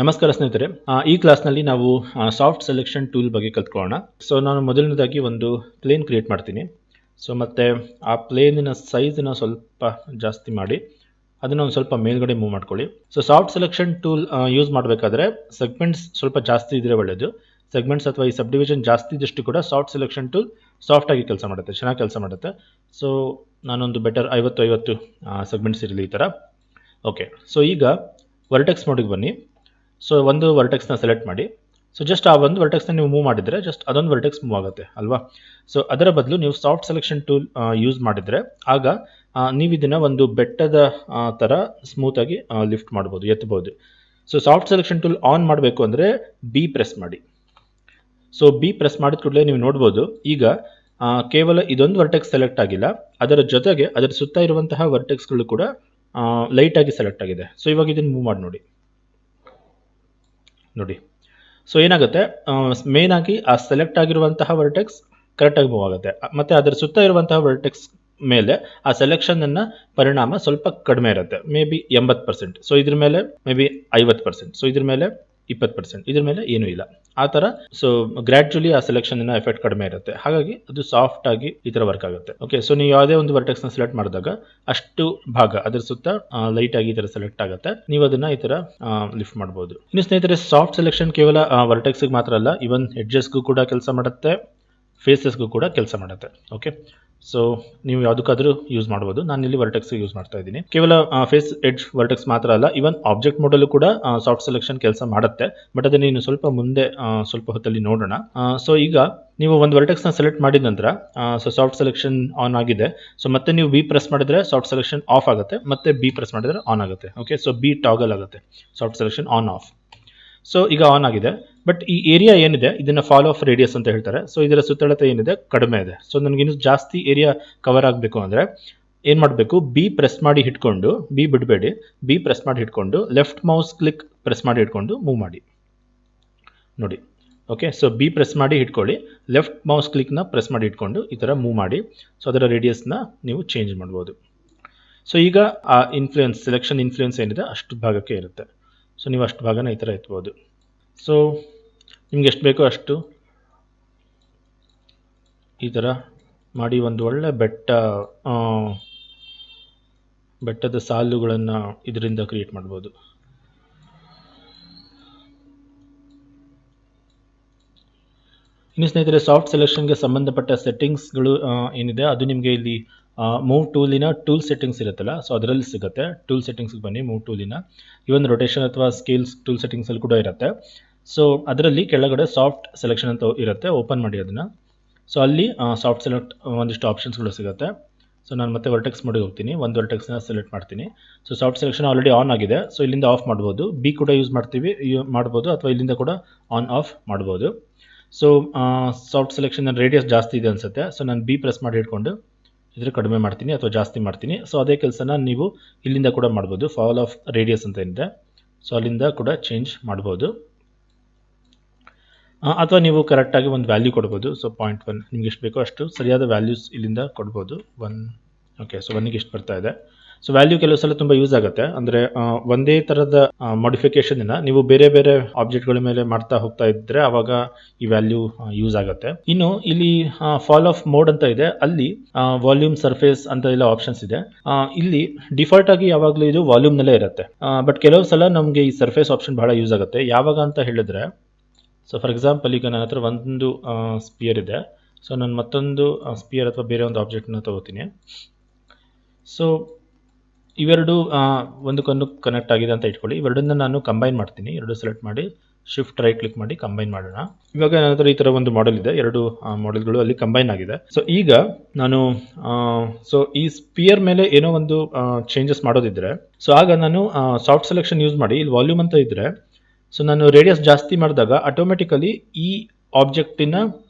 ನಮಸ್ಕಾರ ಸ್ನೇಹಿತರೆ, ಈ ಕ್ಲಾಸ್ನಲ್ಲಿ ನಾವು ಸಾಫ್ಟ್ ಸೆಲೆಕ್ಷನ್ ಟೂಲ್ ಬಗ್ಗೆ ಕಲ್ತ್ಕೊಳ್ಳೋಣ. ಸೊ ನಾನು ಮೊದಲನೇದಾಗಿ ಒಂದು ಪ್ಲೇನ್ ಕ್ರಿಯೇಟ್ ಮಾಡ್ತೀನಿ. ಸೊ ಮತ್ತು ಆ ಪ್ಲೇನಿನ ಸೈಜನ್ನು ಸ್ವಲ್ಪ ಜಾಸ್ತಿ ಮಾಡಿ ಅದನ್ನು ಒಂದು ಸ್ವಲ್ಪ ಮೇಲ್ಗಡೆ ಮೂವ್ ಮಾಡ್ಕೊಳ್ಳಿ. So soft selection tool use ಮಾಡಬೇಕಾದ್ರೆ ಸೆಗ್ಮೆಂಟ್ಸ್ ಸ್ವಲ್ಪ ಜಾಸ್ತಿ ಇದ್ದರೆ ಒಳ್ಳೆಯದು. ಸೆಗ್ಮೆಂಟ್ಸ್ ಅಥವಾ ಈ ಸಬ್ ಡಿವಿಷನ್ ಜಾಸ್ತಿ ಇದ್ದಷ್ಟು ಕೂಡ ಸಾಫ್ಟ್ ಸೆಲೆಕ್ಷನ್ ಟೂಲ್ ಸಾಫ್ಟಾಗಿ ಕೆಲಸ ಮಾಡುತ್ತೆ, ಚೆನ್ನಾಗಿ ಕೆಲಸ ಮಾಡುತ್ತೆ. ಸೊ ನಾನೊಂದು ಬೆಟರ್ 50 ಸೆಗ್ಮೆಂಟ್ಸ್ ಇರಲಿ ಈ ಥರ. ಓಕೆ, ಸೊ ಈಗ ವರ್ಟೆಕ್ಸ್ ಮೋಡಿಗೆ ಬನ್ನಿ. ಸೊ ಒಂದು ವರ್ಟೆಕ್ಸ್ನ ಸೆಲೆಕ್ಟ್ ಮಾಡಿ. ಸೊ ಜಸ್ಟ್ ಆ ಒಂದು ವರ್ಟೆಕ್ಸ್ನ ನೀವು ಮೂವ್ ಮಾಡಿದರೆ ಜಸ್ಟ್ ಅದೊಂದು ವರ್ಟೆಕ್ಸ್ ಮೂವ್ ಆಗುತ್ತೆ ಅಲ್ವಾ. ಸೊ ಅದರ ಬದಲು ನೀವು ಸಾಫ್ಟ್ ಸೆಲೆಕ್ಷನ್ ಟೂಲ್ ಯೂಸ್ ಮಾಡಿದರೆ ಆಗ ನೀವು ಇದನ್ನು ಒಂದು ಬೆಟ್ಟದ ಥರ ಸ್ಮೂತಾಗಿ ಲಿಫ್ಟ್ ಮಾಡ್ಬೋದು, ಎತ್ತಬಹುದು. So soft selection tool on ಮಾಡಬೇಕು ಅಂದರೆ ಬಿ ಪ್ರೆಸ್ ಮಾಡಿ. ಸೊ ಬಿ ಪ್ರೆಸ್ ಮಾಡಿದ ಕೂಡಲೇ ನೀವು ನೋಡ್ಬೋದು ಈಗ ಕೇವಲ ಇದೊಂದು ವರ್ಟೆಕ್ಸ್ ಸೆಲೆಕ್ಟ್ ಆಗಿಲ್ಲ, ಅದರ ಜೊತೆಗೆ ಅದರ ಸುತ್ತ ಇರುವಂತಹ ವರ್ಟೆಕ್ಸ್ಗಳು ಕೂಡ ಲೈಟಾಗಿ ಸೆಲೆಕ್ಟ್ ಆಗಿದೆ. ಸೊ ಇವಾಗ ಇದನ್ನು ಮೂವ್ ಮಾಡಿ ನೋಡಿ. ಸೊ ಏನಾಗುತ್ತೆ, ಮೇನ್ ಆಗಿ ಆ ಸೆಲೆಕ್ಟ್ ಆಗಿರುವಂತಹ ವರ್ಟೆಕ್ಸ್ ಕರೆಕ್ಟಾಗಿ ಮೂವ್ ಆಗುತ್ತೆ, ಮತ್ತು ಅದರ ಸುತ್ತ ಇರುವಂತಹ ವರ್ಟೆಕ್ಸ್ ಮೇಲೆ ಆ ಸೆಲೆಕ್ಷನ್ನ ಪರಿಣಾಮ ಸ್ವಲ್ಪ ಕಡಿಮೆ ಇರುತ್ತೆ, ಮೇ ಬಿ 80%. ಸೊ ಇದ್ರ ಮೇಲೆ ಮೇ ಬಿ 50%. ಸೊ ಇದ್ರ ಮೇಲೆ 20%, ಇದ್ರ ಮೇಲೆ ಏನೂ ಇಲ್ಲ ಆ ಥರ. ಸೊ ಗ್ರ್ಯಾಜುಲಿ ಆ ಸೆಲೆಕ್ಷನ್ನ ಎಫೆಕ್ಟ್ ಕಡಿಮೆ ಇರುತ್ತೆ, ಹಾಗಾಗಿ ಅದು ಸಾಫ್ಟ್ ಆಗಿ ಈ ಥರ ವರ್ಕ್ ಆಗುತ್ತೆ. ಓಕೆ, ಸೊ ನೀವು ಯಾವುದೇ ಒಂದು ವರ್ಟೆಕ್ಸ್ನ ಸೆಲೆಕ್ಟ್ ಮಾಡಿದಾಗ ಅಷ್ಟು ಭಾಗ ಅದರ ಸುತ್ತ ಲೈಟ್ ಆಗಿ ಈ ಥರ ಸೆಲೆಕ್ಟ್ ಆಗುತ್ತೆ, ನೀವು ಅದನ್ನ ಈ ಥರ ಲಿಫ್ಟ್ ಮಾಡ್ಬೋದು. ಇನ್ನು ಸ್ನೇಹಿತರೆ, ಸಾಫ್ಟ್ ಸೆಲೆಕ್ಷನ್ ಕೇವಲ ವರ್ಟೆಕ್ಸ್ಗೆ ಮಾತ್ರ ಅಲ್ಲ, ಇವನ್ ಎಡ್ಜಸ್ಗೂ ಕೂಡ ಕೆಲಸ ಮಾಡುತ್ತೆ, ಫೇಸಸ್ಗೂ ಕೂಡ ಕೆಲಸ ಮಾಡುತ್ತೆ. ಓಕೆ, ಸೊ ನೀವು ಯಾವುದಕ್ಕಾದರೂ ಯೂಸ್ ಮಾಡ್ಬೋದು. ನಾನು ಇಲ್ಲಿ ವರ್ಟೆಕ್ಸ್ ಯೂಸ್ ಮಾಡ್ತಾ ಇದ್ದೀನಿ. ಕೇವಲ ಫೇಸ್ ಎಡ್ಜ್ ವರ್ಟೆಕ್ಸ್ ಮಾತ್ರ ಅಲ್ಲ, ಇವನ್ ಆಬ್ಜೆಕ್ಟ್ ಮೋಡಲ್ಲೂ ಕೂಡ ಸಾಫ್ಟ್ ಸೆಲೆಕ್ಷನ್ ಕೆಲಸ ಮಾಡುತ್ತೆ, ಬಟ್ ಅದನ್ನು ಇನ್ನು ಸ್ವಲ್ಪ ಮುಂದೆ ಸ್ವಲ್ಪ ಹೊತ್ತಲ್ಲಿ ನೋಡೋಣ. ಸೊ ಈಗ ನೀವು ಒಂದು ವರ್ಟೆಕ್ಸ್ನ ಸೆಲೆಕ್ಟ್ ಮಾಡಿದ ನಂತರ ಸೊ ಸಾಫ್ಟ್ ಸೆಲೆಕ್ಷನ್ ಆನ್ ಆಗಿದೆ. ಸೊ ಮತ್ತೆ ನೀವು ಬಿ ಪ್ರೆಸ್ ಮಾಡಿದ್ರೆ ಸಾಫ್ಟ್ ಸೆಲೆಕ್ಷನ್ ಆಫ್ ಆಗುತ್ತೆ, ಮತ್ತೆ ಬಿ ಪ್ರೆಸ್ ಮಾಡಿದ್ರೆ ಆನ್ ಆಗುತ್ತೆ. ಓಕೆ, ಸೊ ಬಿ ಟಾಗಲ್ ಆಗುತ್ತೆ, soft selection on off. So ಈಗ ಆನ್ ಆಗಿದೆ, ಬಟ್ ಈ ಏರಿಯಾ ಏನಿದೆ ಇದನ್ನು ಫಾಲ್ ಆಫ್ ರೇಡಿಯಸ್ ಅಂತ ಹೇಳ್ತಾರೆ. ಸೊ ಇದರ ಸುತ್ತಳತೆ ಏನಿದೆ ಕಡಿಮೆ ಇದೆ. ಸೊ ನನಗಿನ್ನು ಜಾಸ್ತಿ ಏರಿಯಾ ಕವರ್ ಆಗಬೇಕು ಅಂದರೆ ಏನು ಮಾಡಬೇಕು, ಬಿ ಪ್ರೆಸ್ ಮಾಡಿ ಹಿಡ್ಕೊಂಡು, ಬಿ ಬಿಡಬೇಡಿ, ಬಿ ಪ್ರೆಸ್ ಮಾಡಿ ಹಿಡ್ಕೊಂಡು ಲೆಫ್ಟ್ ಮೌಸ್ ಕ್ಲಿಕ್ ಪ್ರೆಸ್ ಮಾಡಿ ಹಿಡ್ಕೊಂಡು ಮೂವ್ ಮಾಡಿ ನೋಡಿ. ಓಕೆ, ಸೊ ಬಿ ಪ್ರೆಸ್ ಮಾಡಿ ಹಿಡ್ಕೊಳ್ಳಿ, ಲೆಫ್ಟ್ ಮೌಸ್ ಕ್ಲಿಕ್ನ ಪ್ರೆಸ್ ಮಾಡಿ ಇಟ್ಕೊಂಡು ಈ ಥರ ಮೂವ್ ಮಾಡಿ. ಸೊ ಅದರ ರೇಡಿಯಸ್ನ ನೀವು ಚೇಂಜ್ ಮಾಡ್ಬೋದು. ಸೊ ಈಗ ಆ ಇನ್ಫ್ಲೂಯೆನ್ಸ್, ಸೆಲೆಕ್ಷನ್ ಇನ್ಫ್ಲೂಯೆನ್ಸ್ ಏನಿದೆ ಅಷ್ಟು ಭಾಗಕ್ಕೆ ಇರುತ್ತೆ. ಸೊ ನೀವು ಅಷ್ಟು ಭಾಗನ ಈ ಥರ ಎತ್ಬೋದು. ಸೊ ನಿಮ್ಗೆ ಎಷ್ಟು ಬೇಕೋ ಅಷ್ಟು ಈ ಥರ ಮಾಡಿ ಒಂದು ಒಳ್ಳೆ ಬೆಟ್ಟದ ಸಾಲುಗಳನ್ನು ಇದರಿಂದ ಕ್ರಿಯೇಟ್ ಮಾಡ್ಬೋದು. ಇನ್ನು ಸ್ನೇಹಿತರೆ, ಸಾಫ್ಟ್ ಸೆಲೆಕ್ಷನ್ಗೆ ಸಂಬಂಧಪಟ್ಟ ಸೆಟ್ಟಿಂಗ್ಸ್ಗಳು ಏನಿದೆ ಅದು ನಿಮಗೆ ಇಲ್ಲಿ ಮೂವ್ ಟೂಲಿನ ಟೂಲ್ ಸೆಟ್ಟಿಂಗ್ಸ್ ಇರುತ್ತಲ್ಲ, ಸೊ ಅದರಲ್ಲಿ ಸಿಗುತ್ತೆ. ಟೂಲ್ ಸೆಟ್ಟಿಂಗ್ಸ್ಗೆ ಬನ್ನಿ, ಮೂವ್ ಟೂಲಿನ ಇವನ್ ರೊಟೇಷನ್ ಅಥವಾ ಸ್ಕೇಲ್ಸ್ ಟೂಲ್ ಸೆಟ್ಟಿಂಗ್ಸಲ್ಲಿ ಕೂಡ ಇರುತ್ತೆ. ಸೊ ಅದರಲ್ಲಿ ಕೆಳಗಡೆ ಸಾಫ್ಟ್ ಸೆಲೆಕ್ಷನ್ ಅಂತ ಇರುತ್ತೆ, ಓಪನ್ ಮಾಡಿ ಅದನ್ನು. ಸೊ ಅಲ್ಲಿ ಸಾಫ್ಟ್ ಸೆಲೆಕ್ಟ್ ಒಂದಿಷ್ಟು ಆಪ್ಷನ್ಸ್ಗಳು ಸಿಗುತ್ತೆ. ಸೊ ನಾನು ಮತ್ತೆ ವರ್ಟೆಕ್ಸ್ ಮೋಡಿಗೆ ಹೋಗ್ತೀನಿ, ಒಂದು ವರ್ಟೆಕ್ಸ್ನ ಸೆಲೆಕ್ಟ್ ಮಾಡ್ತೀನಿ. So soft selection already on ಆಗಿದೆ, ಸೊ ಇಲ್ಲಿಂದ ಆಫ್ ಮಾಡ್ಬೋದು. ಬಿ ಕೂಡ ಯೂಸ್ ಮಾಡ್ಬೋದು, ಅಥವಾ ಇಲ್ಲಿಂದ ಕೂಡ ಆನ್ ಆಫ್ ಮಾಡ್ಬೋದು. ಸೊ ಸಾಫ್ಟ್ ಸೆಲೆಕ್ಷನ್ ರೇಡಿಯಸ್ ಜಾಸ್ತಿ ಇದೆ ಅನಿಸುತ್ತೆ, ಸೊ ನಾನು ಬಿ ಪ್ರೆಸ್ ಮಾಡಿ ಇಟ್ಕೊಂಡು ಇದ್ರೆ ಕಡಿಮೆ ಮಾಡ್ತೀನಿ ಅಥವಾ ಜಾಸ್ತಿ ಮಾಡ್ತೀನಿ. ಸೊ ಅದೇ ಕೆಲಸನ ನೀವು ಇಲ್ಲಿಂದ ಕೂಡ ಮಾಡ್ಬೋದು, ಫಾಲ್ ಆಫ್ ರೇಡಿಯಸ್ ಅಂತ ಏನಿದೆ ಸೊ ಅಲ್ಲಿಂದ ಕೂಡ ಚೇಂಜ್ ಮಾಡ್ಬೋದು. ಅಥವಾ ನೀವು ಕರೆಕ್ಟಾಗಿ ಒಂದು ವ್ಯಾಲ್ಯೂ ಕೊಡ್ಬೋದು. ಸೊ 0.1 ನಿಮ್ಗೆ ಎಷ್ಟು ಬೇಕೋ ಅಷ್ಟು ಸರಿಯಾದ ವ್ಯಾಲ್ಯೂಸ್ ಇಲ್ಲಿಂದ ಕೊಡ್ಬೋದು. 1 ಓಕೆ, ಸೊ 1ಗೆ ಎಷ್ಟು ಬರ್ತಾ ಇದೆ. ಸೊ ವ್ಯಾಲ್ಯೂ ಕೆಲವು ಸಲ ತುಂಬ ಯೂಸ್ ಆಗುತ್ತೆ, ಅಂದರೆ ಒಂದೇ ಥರದ ಮಾಡಿಫಿಕೇಷನ್ನ ನೀವು ಬೇರೆ ಬೇರೆ ಆಬ್ಜೆಕ್ಟ್ಗಳ ಮೇಲೆ ಮಾಡ್ತಾ ಹೋಗ್ತಾ ಇದ್ದರೆ ಆವಾಗ ಈ ವ್ಯಾಲ್ಯೂ ಯೂಸ್ ಆಗುತ್ತೆ. ಇನ್ನು ಇಲ್ಲಿ ಫಾಲ್ ಆಫ್ ಮೋಡ್ ಅಂತ ಇದೆ, ಅಲ್ಲಿ ವಾಲ್ಯೂಮ್, ಸರ್ಫೇಸ್ ಅಂತ ಎಲ್ಲ ಆಪ್ಷನ್ಸ್ ಇದೆ. ಇಲ್ಲಿ ಡಿಫಾಲ್ಟ್ ಆಗಿ ಯಾವಾಗಲೂ ಇದು ವಾಲ್ಯೂಮ್ನಲ್ಲೇ ಇರುತ್ತೆ, ಬಟ್ ಕೆಲವು ಸಲ ನಮಗೆ ಈ ಸರ್ಫೇಸ್ ಆಪ್ಷನ್ ಬಹಳ ಯೂಸ್ ಆಗುತ್ತೆ. ಯಾವಾಗ ಅಂತ ಹೇಳಿದ್ರೆ, ಸೊ ಫಾರ್ ಎಕ್ಸಾಂಪಲ್ ಈಗ ನನ್ನ ಹತ್ರ ಒಂದು ಸ್ಪಿಯರ್ ಇದೆ. ಸೊ ನಾನು ಮತ್ತೊಂದು ಸ್ಪಿಯರ್ ಅಥವಾ ಬೇರೆ ಒಂದು ಆಬ್ಜೆಕ್ಟ್ನ ತಗೋತೀನಿ. ಸೊ ಇವೆರಡು ಒಂದಕ್ಕೊಂದು ಕನೆಕ್ಟ್ ಆಗಿದೆ ಅಂತ ಇಟ್ಕೊಳ್ಳಿ. ಇವೆರಡನ್ನ ನಾನು ಕಂಬೈನ್ ಮಾಡ್ತೀನಿ. ಎರಡು ಸೆಲೆಕ್ಟ್ ಮಾಡಿ ಶಿಫ್ಟ್ ರೈಟ್ ಕ್ಲಿಕ್ ಮಾಡಿ ಕಂಬೈನ್ ಮಾಡೋಣ. ಇವಾಗ ನನ್ನ ಹತ್ರ ಈ ಥರ ಒಂದು ಮಾಡೆಲ್ ಇದೆ, ಎರಡು ಮಾಡೆಲ್ಗಳು ಅಲ್ಲಿ ಕಂಬೈನ್ ಆಗಿದೆ. ಸೊ ಈಗ ನಾನು ಸೊ ಈ ಸ್ಪಿಯರ್ ಮೇಲೆ ಏನೋ ಒಂದು ಚೇಂಜಸ್ ಮಾಡೋದಿದ್ರೆ, ಸೊ ಆಗ ನಾನು ಸಾಫ್ಟ್ ಸೆಲೆಕ್ಷನ್ ಯೂಸ್ ಮಾಡಿ ಇಲ್ಲಿ ವಾಲ್ಯೂಮ್ ಅಂತ ಇದ್ದರೆ, ಸೊ ನಾನು ರೇಡಿಯಸ್ ಜಾಸ್ತಿ ಮಾಡಿದಾಗ ಆಟೋಮೆಟಿಕಲಿ ಈ ಆಬ್ಜೆಕ್ಟಿನ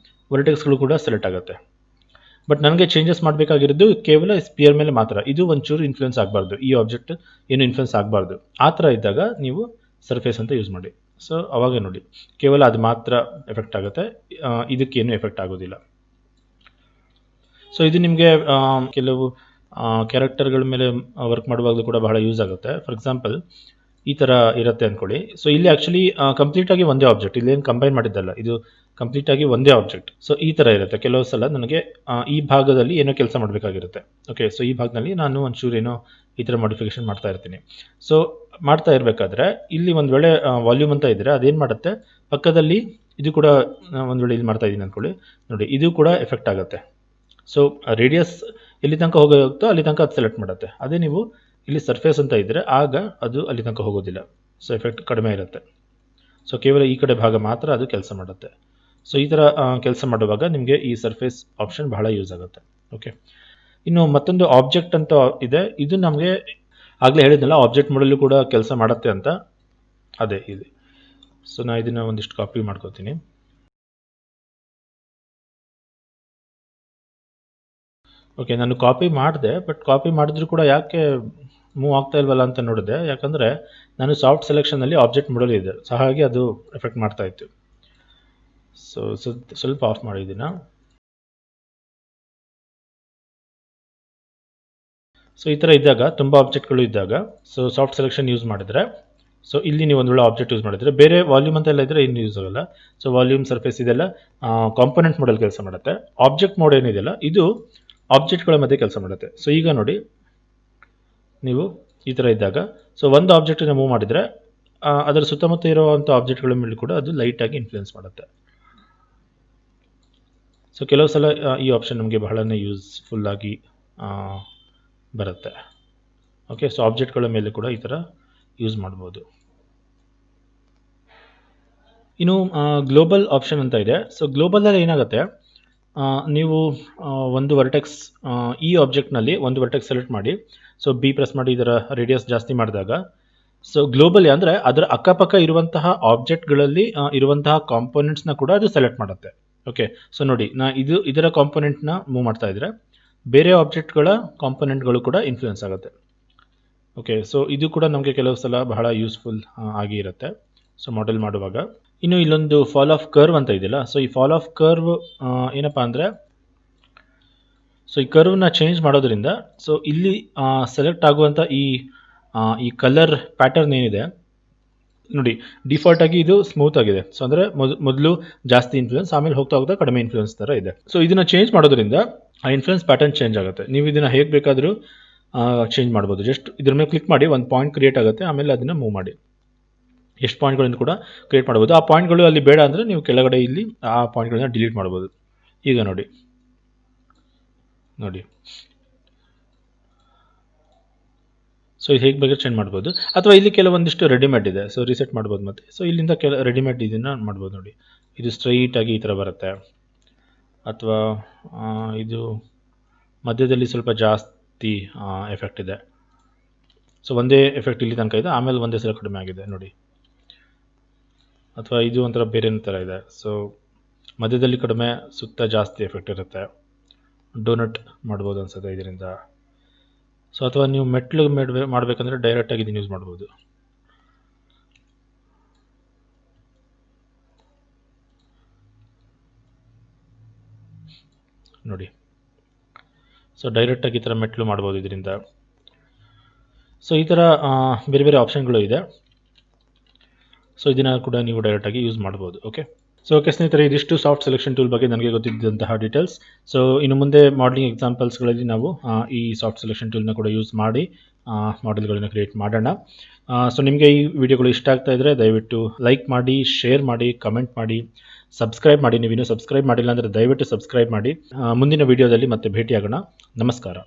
ವರ್ಟೆಕ್ಸ್ಗಳು ಕೂಡ ಸೆಲೆಕ್ಟ್ ಆಗುತ್ತೆ. ಬಟ್ ನನಗೆ ಚೇಂಜಸ್ ಮಾಡಬೇಕಾಗಿರೋದು ಕೇವಲ ಸ್ಪಿಯರ್ ಮೇಲೆ ಮಾತ್ರ, ಇದು ಒಂಚೂರು ಇನ್ಫ್ಲೂಯೆನ್ಸ್ ಆಗಬಾರ್ದು, ಈ ಆಬ್ಜೆಕ್ಟ್ ಏನು ಇನ್ಫ್ಲೂಯೆನ್ಸ್ ಆಗಬಾರ್ದು. ಆ ಥರ ಇದ್ದಾಗ ನೀವು ಸರ್ಫೇಸ್ ಅಂತ ಯೂಸ್ ಮಾಡಿ. ಸೊ ಅವಾಗ ನೋಡಿ ಕೇವಲ ಅದು ಮಾತ್ರ ಎಫೆಕ್ಟ್ ಆಗುತ್ತೆ, ಇದಕ್ಕೇನು ಎಫೆಕ್ಟ್ ಆಗೋದಿಲ್ಲ. ಸೊ ಇದು ನಿಮಗೆ ಕೆಲವು ಕ್ಯಾರೆಕ್ಟರ್ಗಳ ಮೇಲೆ ವರ್ಕ್ ಮಾಡುವಾಗಲೂ ಕೂಡ ಬಹಳ ಯೂಸ್ ಆಗುತ್ತೆ. ಫಾರ್ ಎಕ್ಸಾಂಪಲ್ ಈ ಥರ ಇರುತ್ತೆ ಅಂದ್ಕೊಳ್ಳಿ. ಸೊ ಇಲ್ಲಿ ಆ್ಯಕ್ಚುಲಿ ಕಂಪ್ಲೀಟಾಗಿ ಒಂದೇ ಆಬ್ಜೆಕ್ಟ್, ಇಲ್ಲೇನು ಕಂಬೈನ್ ಮಾಡಿದ್ದಲ್ಲ, ಇದು ಕಂಪ್ಲೀಟಾಗಿ ಒಂದೇ ಆಬ್ಜೆಕ್ಟ್. ಸೊ ಈ ಥರ ಇರುತ್ತೆ. ಕೆಲವು ಸಲ ನನಗೆ ಈ ಭಾಗದಲ್ಲಿ ಏನೋ ಕೆಲಸ ಮಾಡಬೇಕಾಗಿರುತ್ತೆ. ಓಕೆ, ಸೊ ಈ ಭಾಗದಲ್ಲಿ ನಾನು ಒಂಚೂರು ಏನೋ ಈ ಥರ ಮಾಡಿಫಿಕೇಶನ್ ಮಾಡ್ತಾ ಇರ್ತೀನಿ. ಸೊ ಮಾಡ್ತಾ ಇರಬೇಕಾದ್ರೆ ಇಲ್ಲಿ ಒಂದು ವೇಳೆ ವಾಲ್ಯೂಮ್ ಅಂತ ಇದ್ದರೆ ಅದೇನು ಮಾಡುತ್ತೆ, ಪಕ್ಕದಲ್ಲಿ ಇದು ಕೂಡ ಒಂದು ವೇಳೆ ಇಲ್ಲಿ ಮಾಡ್ತಾ ಇದ್ದೀನಿ ಅಂದ್ಕೊಳ್ಳಿ, ನೋಡಿ ಇದು ಕೂಡ ಎಫೆಕ್ಟ್ ಆಗುತ್ತೆ. ಸೊ ರೇಡಿಯಸ್ ಎಲ್ಲಿ ತನಕ ಹೋಗುತ್ತೋ ಅಲ್ಲಿ ತನಕ ಅದು ಸೆಲೆಕ್ಟ್ ಮಾಡುತ್ತೆ. ಅದೇ ನೀವು ಇಲ್ಲಿ ಸರ್ಫೇಸ್ ಅಂತ ಇದ್ದರೆ ಆಗ ಅದು ಅಲ್ಲಿ ತನಕ ಹೋಗೋದಿಲ್ಲ. ಸೊ ಎಫೆಕ್ಟ್ ಕಡಿಮೆ ಇರುತ್ತೆ. ಸೊ ಕೇವಲ ಈ ಕಡೆ ಭಾಗ ಮಾತ್ರ ಅದು ಕೆಲಸ ಮಾಡುತ್ತೆ. ಸೊ ಈ ಥರ ಕೆಲಸ ಮಾಡುವಾಗ ನಿಮಗೆ ಈ ಸರ್ಫೇಸ್ ಆಪ್ಷನ್ ಬಹಳ ಯೂಸ್ ಆಗುತ್ತೆ. ಓಕೆ, ಇನ್ನು ಮತ್ತೊಂದು ಆಬ್ಜೆಕ್ಟ್ ಅಂತ ಇದೆ. ಇದು ನಮಗೆ ಆಗಲೇ ಹೇಳಿದ್ನಲ್ಲ, ಆಬ್ಜೆಕ್ಟ್ ಮಾಡಲು ಕೂಡ ಕೆಲಸ ಮಾಡುತ್ತೆ ಅಂತ. ಅದೇ ಇದು. ಸೊ ನಾನು ಇದನ್ನು ಒಂದಿಷ್ಟು ಕಾಪಿ ಮಾಡ್ಕೋತೀನಿ. ಓಕೆ, ನಾನು ಕಾಪಿ ಮಾಡಿದೆ, ಬಟ್ ಕಾಪಿ ಮಾಡಿದ್ರು ಕೂಡ ಯಾಕೆ ಮೂವ್ ಆಗ್ತಾ ಇಲ್ವಲ್ಲ ಅಂತ ನೋಡಿದೆ. ಯಾಕಂದರೆ ನಾನು ಸಾಫ್ಟ್ ಸೆಲೆಕ್ಷನಲ್ಲಿ ಆಬ್ಜೆಕ್ಟ್ ಮಾಡಲ್ ಇದೆ, ಸೊ ಹಾಗೆ ಅದು ಎಫೆಕ್ಟ್ ಮಾಡ್ತಾ ಇತ್ತು. ಸೊ ಸ್ವಲ್ಪ ಆಫ್ ಮಾಡಿದ್ದೀನ. ಸೊ ಈ ಥರ ಇದ್ದಾಗ, ತುಂಬ ಆಬ್ಜೆಕ್ಟ್ಗಳು ಇದ್ದಾಗ, ಸೊ ಸಾಫ್ಟ್ ಸೆಲೆಕ್ಷನ್ ಯೂಸ್ ಮಾಡಿದರೆ, ಸೊ ಇಲ್ಲಿ ನೀವು ಒಂದು ವೇಳೆ ಆಬ್ಜೆಕ್ಟ್ ಯೂಸ್ ಮಾಡಿದರೆ, ಬೇರೆ ವಾಲ್ಯೂಮ್ ಅಂತೆಲ್ಲ ಇದ್ದರೆ ಏನು ಯೂಸ್ ಆಗಲ್ಲ. ಸೊ ವಾಲ್ಯೂಮ್, ಸರ್ಫೇಸ್ ಇದೆಲ್ಲ ಕಾಂಪೊನೆಂಟ್ ಮೋಡಲ್ ಕೆಲಸ ಮಾಡುತ್ತೆ. ಆಬ್ಜೆಕ್ಟ್ ಮೋಡ್ ಏನಿದೆಯಲ್ಲ ಇದು ಆಬ್ಜೆಕ್ಟ್ಗಳ ಮಧ್ಯೆ ಕೆಲಸ ಮಾಡುತ್ತೆ. ಸೊ ಈಗ ನೋಡಿ, ನೀವು ಈ ಥರ ಇದ್ದಾಗ, ಸೊ ಒಂದು ಆಬ್ಜೆಕ್ಟನ್ನು ಮೂವ್ ಮಾಡಿದರೆ ಅದರ ಸುತ್ತಮುತ್ತ ಇರುವಂಥ ಆಬ್ಜೆಕ್ಟ್ಗಳ ಮೇಲೆ ಕೂಡ ಅದು ಲೈಟಾಗಿ ಇನ್ಫ್ಲುಯೆನ್ಸ್ ಮಾಡುತ್ತೆ. ಸೊ ಕೆಲವು ಸಲ ಈ ಆಪ್ಷನ್ ನಮಗೆ ಬಹಳನೇ ಯೂಸ್ಫುಲ್ಲಾಗಿ ಬರುತ್ತೆ. ಓಕೆ, ಸೊ ಆಬ್ಜೆಕ್ಟ್ಗಳ ಮೇಲೆ ಕೂಡ ಈ ಥರ ಯೂಸ್ ಮಾಡ್ಬೋದು. ಇನ್ನು ಗ್ಲೋಬಲ್ ಆಪ್ಷನ್ ಅಂತ ಇದೆ. ಸೊ ಗ್ಲೋಬಲಲ್ಲಿ ಏನಾಗುತ್ತೆ, ನೀವು ಒಂದು ವರ್ಟೆಕ್ಸ್, ಈ ಆಬ್ಜೆಕ್ಟ್ನಲ್ಲಿ ಒಂದು ವರ್ಟೆಕ್ಸ್ ಸೆಲೆಕ್ಟ್ ಮಾಡಿ, ಸೊ ಬಿ ಪ್ರೆಸ್ ಮಾಡಿ ಇದರ ರೇಡಿಯಸ್ ಜಾಸ್ತಿ ಮಾಡಿದಾಗ, ಸೊ ಗ್ಲೋಬಲಿ ಅಂದರೆ ಅದರ ಅಕ್ಕಪಕ್ಕ ಇರುವಂತಹ ಆಬ್ಜೆಕ್ಟ್ಗಳಲ್ಲಿ ಇರುವಂತಹ ಕಾಂಪೊನೆಂಟ್ಸ್ನ ಕೂಡ ಅದು ಸೆಲೆಕ್ಟ್ ಮಾಡುತ್ತೆ. ಓಕೆ, ಸೊ ನೋಡಿ, ಇದರ ಕಾಂಪೊನೆಂಟ್ನ ಮೂವ್ ಮಾಡ್ತಾ ಇದ್ದರೆ ಬೇರೆ ಆಬ್ಜೆಕ್ಟ್ಗಳ ಕಾಂಪೊನೆಂಟ್ಗಳು ಕೂಡ ಇನ್ಫ್ಲುಯೆನ್ಸ್ ಆಗುತ್ತೆ. ಓಕೆ, ಸೊ ಇದು ಕೂಡ ನಮಗೆ ಕೆಲವು ಸಲ ಬಹಳ ಯೂಸ್ಫುಲ್ ಆಗಿ ಇರುತ್ತೆ, ಸೊ ಮಾಡೆಲ್ ಮಾಡುವಾಗ. ಇನ್ನು ಇಲ್ಲೊಂದು ಫಾಲ್ ಆಫ್ ಕರ್ವ್ ಅಂತ ಇದೆಯಲ್ಲ, ಸೊ ಈ ಫಾಲ್ ಆಫ್ ಕರ್ವ್ ಏನಪ್ಪ ಅಂದರೆ, ಸೊ ಈ ಕರ್ವ್ನ ಚೇಂಜ್ ಮಾಡೋದ್ರಿಂದ, ಸೊ ಇಲ್ಲಿ ಸೆಲೆಕ್ಟ್ ಆಗುವಂಥ ಈ ಕಲರ್ ಪ್ಯಾಟರ್ನ್ ಏನಿದೆ ನೋಡಿ, ಡಿಫಾಲ್ಟ್ ಆಗಿ ಇದು ಸ್ಮೂತ್ ಆಗಿದೆ. ಸೊ ಅಂದರೆ ಮೊದಲು ಜಾಸ್ತಿ ಇನ್ಫ್ಲುಯೆನ್ಸ್, ಆಮೇಲೆ ಹೋಗ್ತಾ ಹೋಗ್ತಾ ಕಡಿಮೆ ಇನ್ಫ್ಲುಯೆನ್ಸ್ ಥರ ಇದೆ. ಸೊ ಇದನ್ನು ಚೇಂಜ್ ಮಾಡೋದ್ರಿಂದ ಆ ಇನ್ಫ್ಲುಯೆನ್ಸ್ ಪ್ಯಾಟರ್ನ್ ಚೇಂಜ್ ಆಗುತ್ತೆ. ನೀವು ಇದನ್ನು ಹೇಗೆ ಬೇಕಾದರೂ ಚೇಂಜ್ ಮಾಡ್ಬೋದು. ಜಸ್ಟ್ ಇದ್ರ ಮೇಲೆ ಕ್ಲಿಕ್ ಮಾಡಿ ಒಂದು ಪಾಯಿಂಟ್ ಕ್ರಿಯೇಟ್ ಆಗುತ್ತೆ, ಆಮೇಲೆ ಅದನ್ನು ಮೂವ್ ಮಾಡಿ. ಎಷ್ಟು ಪಾಯಿಂಟ್ಗಳಿಂದ ಕೂಡ ಕ್ರಿಯೇಟ್ ಮಾಡ್ಬೋದು. ಆ ಪಾಯಿಂಟ್ಗಳು ಅಲ್ಲಿ ಬೇಡ ಅಂದರೆ ನೀವು ಕೆಳಗಡೆ ಇಲ್ಲಿ ಆ ಪಾಯಿಂಟ್ಗಳನ್ನ ಡಿಲೀಟ್ ಮಾಡ್ಬೋದು. ಈಗ ನೋಡಿ, ಸೊ ಇದು ಹೇಗೆ ಬೇಕಾದ್ರೆ ಚೇಂಜ್ ಮಾಡ್ಬೋದು. ಅಥವಾ ಇಲ್ಲಿ ಕೆಲವೊಂದಿಷ್ಟು ರೆಡಿಮೇಡ್ ಇದೆ, ಸೊ ರಿಸೆಟ್ ಮಾಡ್ಬೋದು. ಮತ್ತು ಸೊ ಇಲ್ಲಿಂದ ರೆಡಿಮೇಡ್ ಇದನ್ನು ಮಾಡ್ಬೋದು. ನೋಡಿ, ಇದು ಸ್ಟ್ರೈಟಾಗಿ ಈ ಥರ ಬರುತ್ತೆ, ಅಥವಾ ಇದು ಮಧ್ಯದಲ್ಲಿ ಸ್ವಲ್ಪ ಜಾಸ್ತಿ ಎಫೆಕ್ಟ್ ಇದೆ. ಸೊ ಒಂದೇ ಎಫೆಕ್ಟ್ ಇಲ್ಲಿ ತನಕ ಇದೆ, ಆಮೇಲೆ ಒಂದೇ ಸಲ ಕಡಿಮೆ ಆಗಿದೆ ನೋಡಿ. ಅಥವಾ ಇದು ಒಂಥರ ಬೇರೆ ಥರ ಇದೆ. ಸೊ ಮಧ್ಯದಲ್ಲಿ ಕಡಿಮೆ, ಸುತ್ತ ಜಾಸ್ತಿ ಎಫೆಕ್ಟ್ ಇರುತ್ತೆ. ಡೋನಟ್ ಮಾಡ್ಬೋದು ಅನ್ಸುತ್ತೆ ಇದರಿಂದ. ಸೊ ಅಥವಾ ನೀವು ಮೆಟ್ಲು ಮಾಡಬೇಕಂದ್ರೆ ಡೈರೆಕ್ಟಾಗಿ ಇದನ್ನು ಯೂಸ್ ಮಾಡ್ಬೋದು. ನೋಡಿ, ಸೊ ಡೈರೆಕ್ಟಾಗಿ ಈ ಥರ ಮೆಟ್ಲು ಮಾಡ್ಬೋದು ಇದರಿಂದ. ಸೊ ಈ ಥರ ಬೇರೆ ಬೇರೆ ಆಪ್ಷನ್ಗಳು ಇದೆ. ಸೊ ಇದನ್ನು ಕೂಡ ನೀವು ಡೈರೆಕ್ಟಾಗಿ ಯೂಸ್ ಮಾಡ್ಬೋದು. ಓಕೆ, ಸೊ ಓಕೆ ಸ್ನೇಹಿತರೆ, ಇದಿಷ್ಟು ಸಾಫ್ಟ್ ಸೆಲೆಕ್ಷನ್ ಟೂಲ್ ಬಗ್ಗೆ ನನಗೆ ಗೊತ್ತಿದ್ದಂತಹ ಡೀಟೇಲ್ಸ್. ಸೊ ಇನ್ನು ಮುಂದೆ ಮಾಡಲಿಂಗ್ ಎಕ್ಸಾಂಪಲ್ಸ್ಗಳಲ್ಲಿ ನಾವು ಈ ಸಾಫ್ಟ್ ಸೆಲೆಕ್ಷನ್ ಟೂಲ್ನ ಕೂಡ ಯೂಸ್ ಮಾಡಿ ಮಾಡೆಲ್ಗಳನ್ನು ಕ್ರಿಯೇಟ್ ಮಾಡೋಣ. ಸೊ ನಿಮಗೆ ಈ ವಿಡಿಯೋಗಳು ಇಷ್ಟ ಆಗ್ತಾ ಇದ್ದರೆ ದಯವಿಟ್ಟು ಲೈಕ್ ಮಾಡಿ, ಶೇರ್ ಮಾಡಿ, ಕಮೆಂಟ್ ಮಾಡಿ, ಸಬ್ಸ್ಕ್ರೈಬ್ ಮಾಡಿ. ನೀವಿನ್ನೂ ಸಬ್ಸ್ಕ್ರೈಬ್ ಮಾಡಿಲ್ಲ ಅಂದರೆ ದಯವಿಟ್ಟು ಸಬ್ಸ್ಕ್ರೈಬ್ ಮಾಡಿ. ಮುಂದಿನ ವಿಡಿಯೋದಲ್ಲಿ ಮತ್ತೆ ಭೇಟಿಯಾಗೋಣ. ನಮಸ್ಕಾರ.